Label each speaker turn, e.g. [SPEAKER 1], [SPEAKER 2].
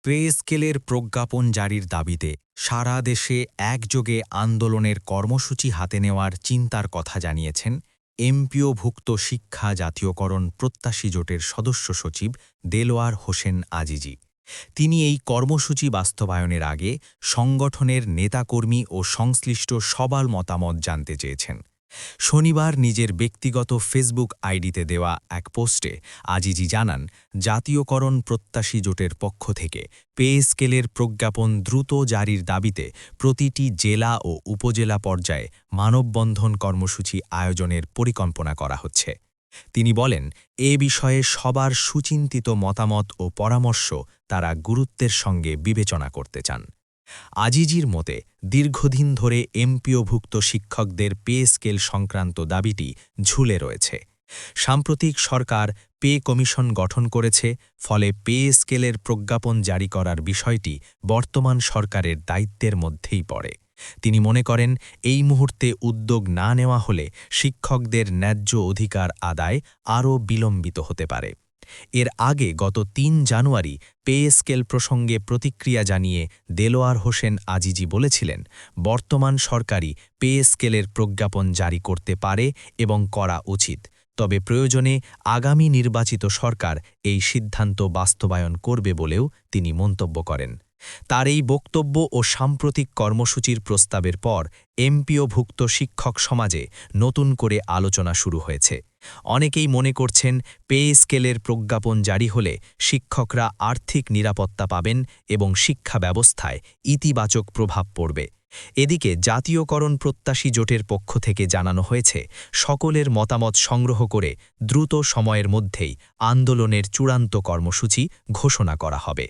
[SPEAKER 1] Pay স্কেলের প্রজ্ঞাপন জারির দাবিতে সারা দেশে একযোগে আন্দোলনের কর্মসূচি হাতে নেওয়ার চিন্তার কথা জানিয়েছেন এমপিওভুক্ত শিক্ষা জাতীয়করণ প্রত্যাশী জোটের সদস্য সচিব দেলোয়ার হোসেন আজিজি। তিনি এই কর্মসূচি বাস্তবায়নের আগে সংগঠনের নেতাকর্মী ও সংশ্লিষ্ট সবার মতামত জানতে চেয়েছেন। শনিবার নিজের ব্যক্তিগত ফেসবুক আইডিতে দেওয়া এক পোস্টে আজিজি জানান, জাতীয়করণ প্রত্যাশী জোটের পক্ষ থেকে পে স্কেলের প্রজ্ঞাপন দ্রুত জারির দাবিতে প্রতিটি জেলা ও উপজেলা পর্যায়ে মানববন্ধন কর্মসূচি আয়োজনের পরিকল্পনা করা হচ্ছে। তিনি বলেন, এ বিষয়ে সবার সুচিন্তিত মতামত ও পরামর্শ তারা গুরুত্বের সঙ্গে বিবেচনা করতে চান। আজিজির মতে, দীর্ঘদিন ধরে এমপিওভুক্ত শিক্ষকদের পে স্কেল সংক্রান্ত দাবিটি ঝুলে রয়েছে। সাম্প্রতিক সরকার পে কমিশন গঠন করেছে, ফলে পে স্কেলের প্রজ্ঞাপন জারি করার বিষয়টি বর্তমান সরকারের দায়িত্বের মধ্যেই পড়ে। তিনি মনে করেন, এই মুহূর্তে উদ্যোগ না নেওয়া হলে শিক্ষকদের ন্যায্য অধিকার আদায় আরও বিলম্বিত হতে পারে। এর আগে গত ৩ জানুয়ারি পে স্কেল প্রসঙ্গে প্রতিক্রিয়া জানিয়ে দেলোয়ার হোসেন আজিজি বলেছিলেন, বর্তমান সরকারই পে স্কেলের প্রজ্ঞাপন জারি করতে পারে এবং করা উচিত, তবে প্রয়োজনে আগামী নির্বাচিত সরকার এই সিদ্ধান্ত বাস্তবায়ন করবে বলেও তিনি মন্তব্য করেন। তার এই বক্তব্য ও সাম্প্রতিক কর্মসূচির প্রস্তাবের পর এমপিওভুক্ত শিক্ষক সমাজে নতুন করে আলোচনা শুরু হয়েছে। অনেকেই মনে করছেন, পে স্কেলের প্রজ্ঞাপন জারি হলে শিক্ষকরা আর্থিক নিরাপত্তা পাবেন এবং শিক্ষা ব্যবস্থায় ইতিবাচক প্রভাব পড়বে। এদিকে জাতীয়করণ প্রত্যাশী জোটের পক্ষ থেকে জানানো হয়েছে, সকলের মতামত সংগ্রহ করে দ্রুত সময়ের মধ্যেই আন্দোলনের চূড়ান্ত কর্মসূচি ঘোষণা করা হবে।